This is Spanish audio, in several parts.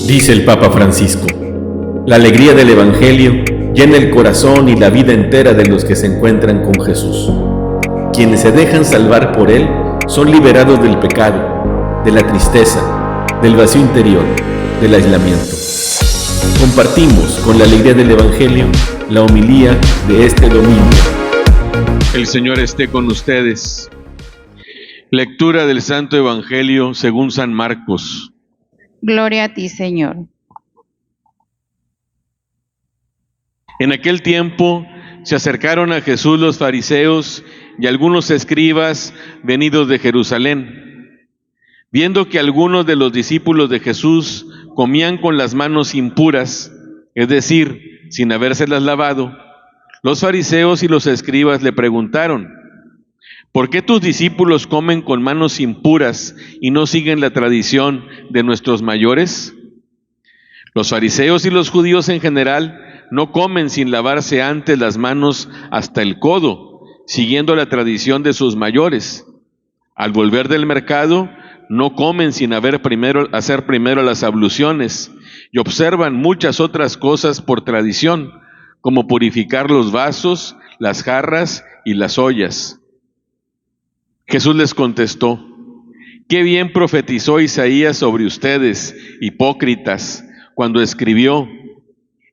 Dice el Papa Francisco: la alegría del Evangelio llena el corazón y la vida entera de los que se encuentran con Jesús. Quienes se dejan salvar por Él son liberados del pecado, de la tristeza, del vacío interior, del aislamiento. Compartimos con la alegría del Evangelio la homilía de este domingo. El Señor esté con ustedes. Lectura del Santo Evangelio según San Marcos. Gloria a ti, Señor. En aquel tiempo se acercaron a Jesús los fariseos y algunos escribas venidos de Jerusalén. Viendo que algunos de los discípulos de Jesús comían con las manos impuras, es decir, sin habérselas lavado, los fariseos y los escribas le preguntaron: ¿por qué tus discípulos comen con manos impuras y no siguen la tradición de nuestros mayores? Los fariseos y los judíos en general no comen sin lavarse antes las manos hasta el codo, siguiendo la tradición de sus mayores. Al volver del mercado, no comen sin hacer primero las abluciones, y observan muchas otras cosas por tradición, como purificar los vasos, las jarras y las ollas. Jesús les contestó: qué bien profetizó Isaías sobre ustedes, hipócritas, cuando escribió: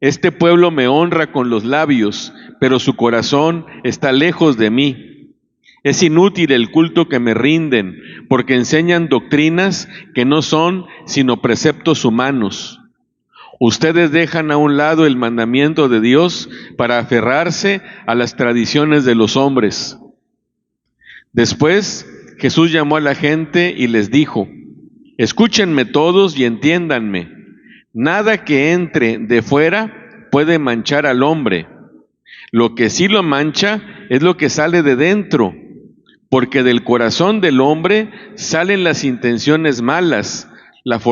este pueblo me honra con los labios, pero su corazón está lejos de mí. Es inútil el culto que me rinden, porque enseñan doctrinas que no son sino preceptos humanos. Ustedes dejan a un lado el mandamiento de Dios para aferrarse a las tradiciones de los hombres. Después Jesús llamó a la gente y les dijo: escúchenme todos y entiéndanme. Nada que entre de fuera puede manchar al hombre. Lo que sí lo mancha es lo que sale de dentro, porque del corazón del hombre salen las intenciones malas, las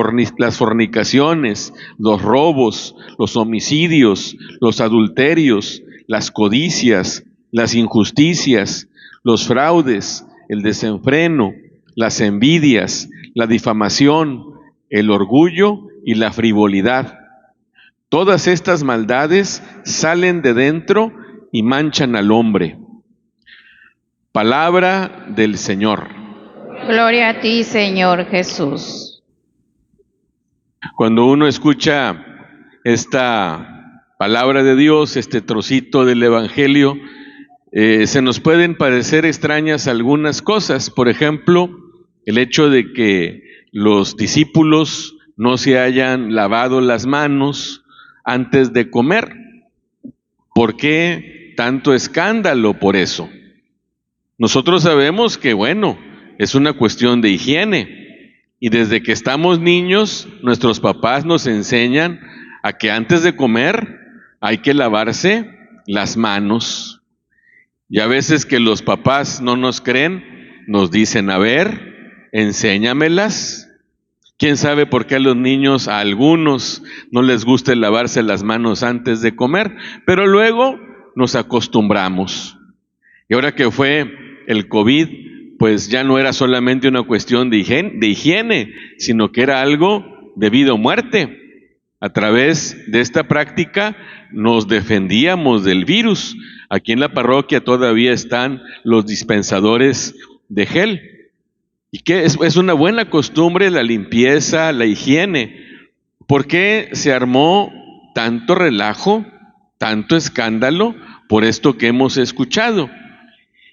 fornicaciones, los robos, los homicidios, los adulterios, las codicias, las injusticias, los fraudes, el desenfreno, las envidias, la difamación, el orgullo y la frivolidad. Todas estas maldades salen de dentro y manchan al hombre. Palabra del Señor. Gloria a ti, Señor Jesús. Cuando uno escucha esta palabra de Dios, este trocito del Evangelio, se nos pueden parecer extrañas algunas cosas. Por ejemplo, el hecho de que los discípulos no se hayan lavado las manos antes de comer. ¿Por qué tanto escándalo por eso? Nosotros sabemos que, es una cuestión de higiene. Y desde que estamos niños, nuestros papás nos enseñan a que antes de comer hay que lavarse las manos. Y a veces que los papás no nos creen, nos dicen: a ver, enséñamelas. ¿Quién sabe por qué a los niños, a algunos, no les gusta lavarse las manos antes de comer? Pero luego nos acostumbramos. Y ahora que fue el COVID, pues ya no era solamente una cuestión de higiene, sino que era algo de vida o muerte. A través de esta práctica nos defendíamos del virus. Aquí en la parroquia todavía están los dispensadores de gel. Y que es una buena costumbre la limpieza, la higiene. ¿Por qué se armó tanto relajo, tanto escándalo por esto que hemos escuchado?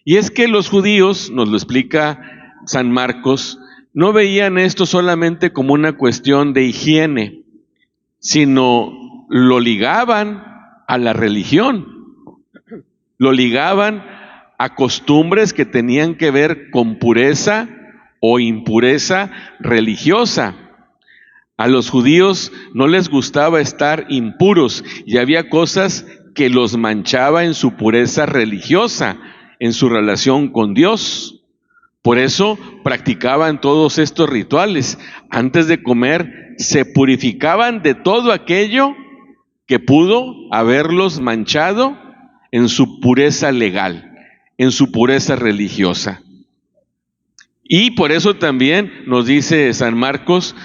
Y es que los judíos, nos lo explica San Marcos, no veían esto solamente como una cuestión de higiene, sino lo ligaban a la religión, lo ligaban a costumbres que tenían que ver con pureza o impureza religiosa. A los judíos no les gustaba estar impuros y había cosas que los manchaba en su pureza religiosa, en su relación con Dios. Por eso practicaban todos estos rituales. Antes de comer se purificaban de todo aquello que pudo haberlos manchado en su pureza legal, en su pureza religiosa. Y por eso también nos dice San Marcos,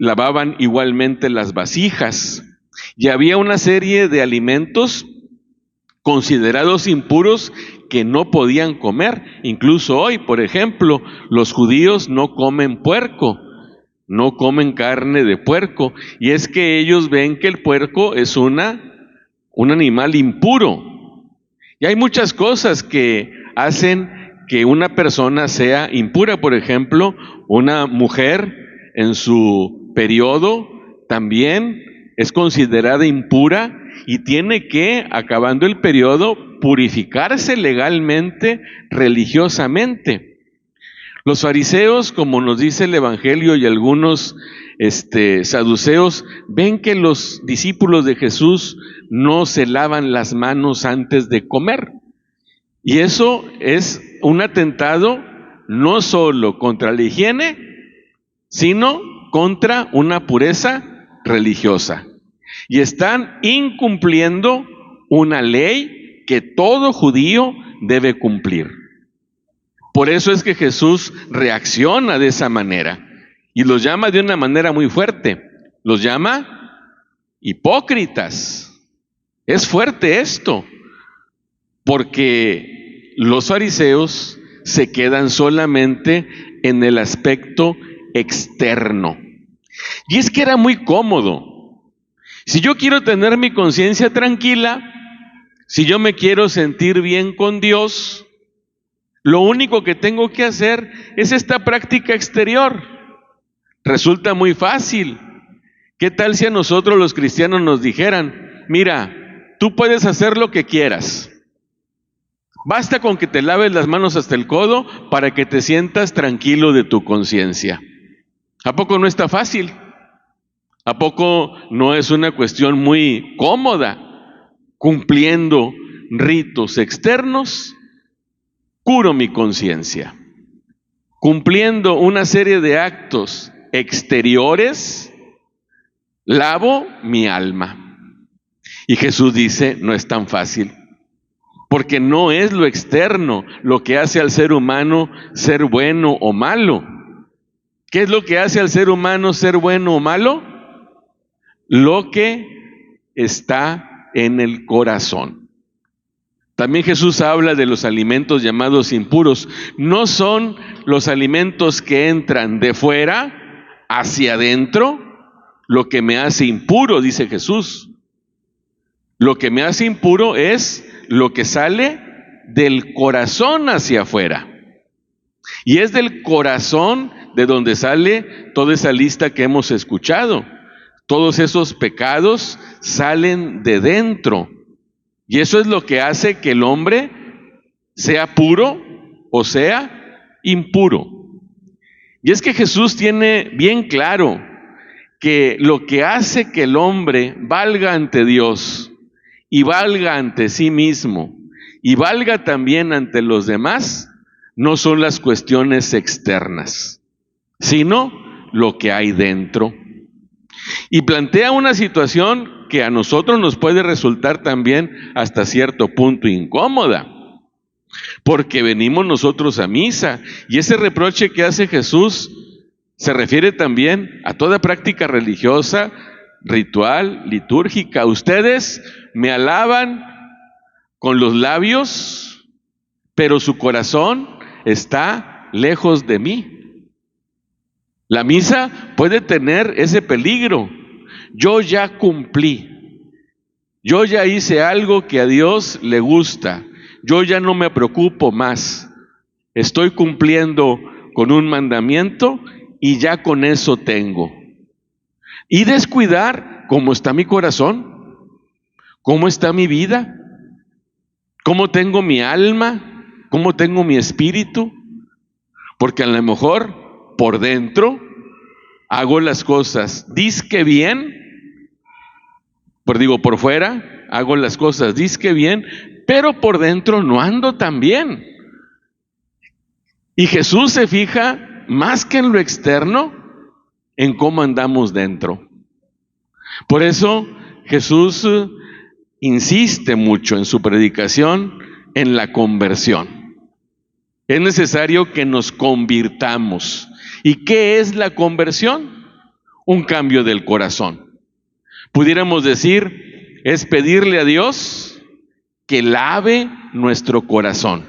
lavaban igualmente las vasijas. Y había una serie de alimentos considerados impuros que no podían comer. Incluso hoy, por ejemplo, los judíos no comen puerco, no comen carne de puerco. Y es que ellos ven que el puerco es un animal impuro. Y hay muchas cosas que hacen que una persona sea impura. Por ejemplo, una mujer en su periodo también es considerada impura y tiene que, acabando el periodo, purificarse legalmente, religiosamente. Los fariseos, como nos dice el Evangelio, y algunos saduceos, ven que los discípulos de Jesús no se lavan las manos antes de comer. Y eso es un atentado no solo contra la higiene, sino contra una pureza religiosa. Y están incumpliendo una ley que todo judío debe cumplir. Por eso es que Jesús reacciona de esa manera y los llama de una manera muy fuerte. Los llama hipócritas. Es fuerte esto, porque los fariseos se quedan solamente en el aspecto externo. Y es que era muy cómodo. Si yo quiero tener mi conciencia tranquila, si yo me quiero sentir bien con Dios, lo único que tengo que hacer es esta práctica exterior. Resulta muy fácil. ¿Qué tal si a nosotros los cristianos nos dijeran, mira, tú puedes hacer lo que quieras. Basta con que te laves las manos hasta el codo para que te sientas tranquilo de tu conciencia? ¿A poco no está fácil? ¿A poco no es una cuestión muy cómoda? Cumpliendo ritos externos, curo mi conciencia. Cumpliendo una serie de actos exteriores, lavo mi alma. Y Jesús dice, no es tan fácil, porque no es lo externo lo que hace al ser humano ser bueno o malo. ¿Qué es lo que hace al ser humano ser bueno o malo? Lo que está en el corazón. También Jesús habla de los alimentos llamados impuros. No son los alimentos que entran de fuera hacia adentro lo que me hace impuro, dice Jesús. Lo que me hace impuro es lo que sale del corazón hacia afuera. Y es del corazón de donde sale toda esa lista que hemos escuchado. Todos esos pecados salen de dentro. Y eso es lo que hace que el hombre sea puro o sea impuro. Y es que Jesús tiene bien claro que lo que hace que el hombre valga ante Dios y valga ante sí mismo y valga también ante los demás, no son las cuestiones externas, sino lo que hay dentro. Y plantea una situación que a nosotros nos puede resultar también hasta cierto punto incómoda, porque venimos nosotros a misa, y ese reproche que hace Jesús se refiere también a toda práctica religiosa, ritual, litúrgica. Ustedes me alaban con los labios, pero su corazón está lejos de mí. La misa puede tener ese peligro. Yo ya cumplí. Yo ya hice algo que a Dios le gusta. Yo ya no me preocupo más. Estoy cumpliendo con un mandamiento y ya con eso tengo. Y descuidar cómo está mi corazón, cómo está mi vida, cómo tengo mi alma, cómo tengo mi espíritu. Porque a lo mejor por dentro hago las cosas dizque bien, por fuera hago las cosas dizque bien, pero por dentro no ando tan bien. Y Jesús se fija más que en lo externo, en cómo andamos dentro. Por eso Jesús insiste mucho en su predicación en la conversión. Es necesario que nos convirtamos. ¿Y qué es la conversión? un cambio del corazón. Pudiéramos decir, es pedirle a Dios que lave nuestro corazón,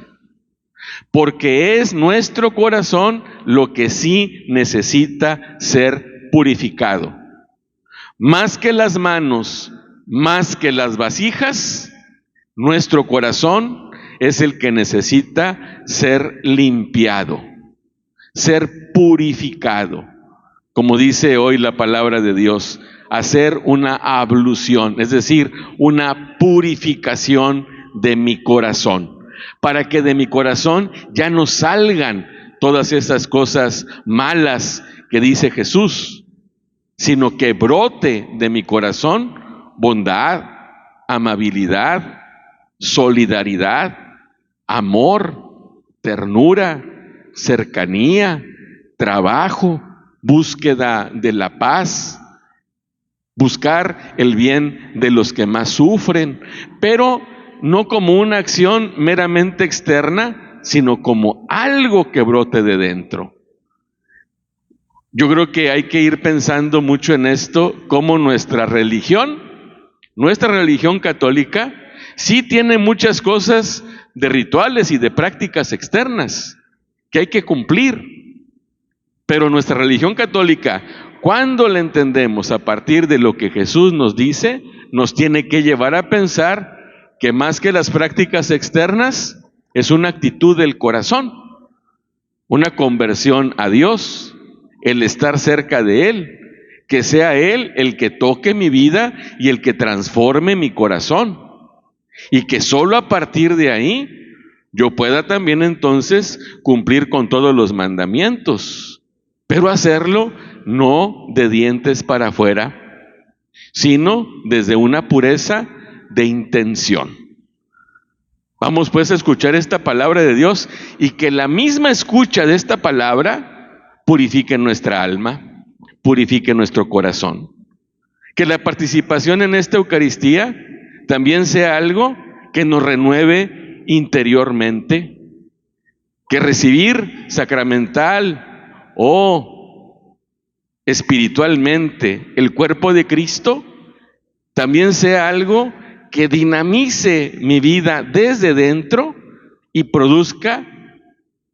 porque es nuestro corazón lo que sí necesita ser purificado. Más que las manos, más que las vasijas, nuestro corazón es el que necesita ser limpiado, ser purificado. Como dice hoy la palabra de Dios, hacer una ablución, es decir, una purificación de mi corazón, para que de mi corazón ya no salgan todas esas cosas malas que dice Jesús, sino que brote de mi corazón bondad, amabilidad, solidaridad, amor, ternura, cercanía, trabajo, búsqueda de la paz, buscar el bien de los que más sufren, pero no como una acción meramente externa, sino como algo que brote de dentro. Yo creo que hay que ir pensando mucho en esto, como nuestra religión católica, sí tiene muchas cosas de rituales y de prácticas externas que hay que cumplir. Pero nuestra religión católica, cuando la entendemos a partir de lo que Jesús nos dice, nos tiene que llevar a pensar que más que las prácticas externas, es una actitud del corazón, una conversión a Dios, el estar cerca de Él, que sea Él el que toque mi vida y el que transforme mi corazón. Y que solo a partir de ahí yo pueda también entonces cumplir con todos los mandamientos, pero hacerlo no de dientes para afuera, sino desde una pureza de intención. Vamos pues a escuchar esta palabra de Dios y que la misma escucha de esta palabra purifique nuestra alma, purifique nuestro corazón. Que la participación en esta Eucaristía también sea algo que nos renueve interiormente, que recibir sacramental o espiritualmente el cuerpo de Cristo también sea algo que dinamice mi vida desde dentro y produzca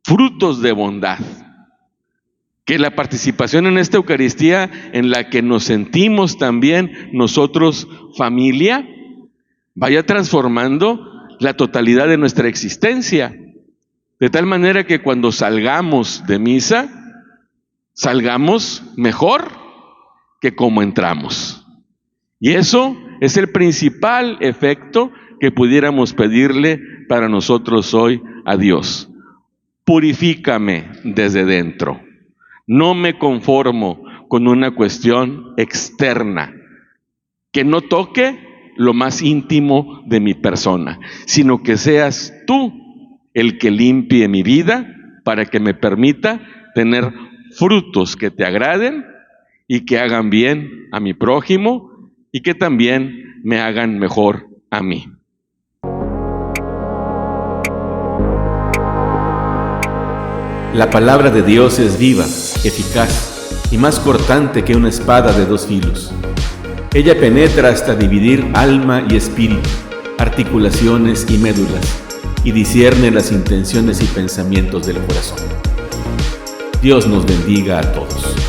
frutos de bondad. Que la participación en esta Eucaristía, en la que nos sentimos también nosotros familia, vaya transformando la totalidad de nuestra existencia, de tal manera que cuando salgamos de misa, salgamos mejor que como entramos. Y eso es el principal efecto que pudiéramos pedirle para nosotros hoy a Dios. Purifícame desde dentro. No me conformo con una cuestión externa que no toque lo más íntimo de mi persona, sino que seas tú el que limpie mi vida para que me permita tener frutos que te agraden y que hagan bien a mi prójimo y que también me hagan mejor a mí. La palabra de Dios es viva, eficaz y más cortante que una espada de dos filos. Ella penetra hasta dividir alma y espíritu, articulaciones y médulas, y discierne las intenciones y pensamientos del corazón. Dios nos bendiga a todos.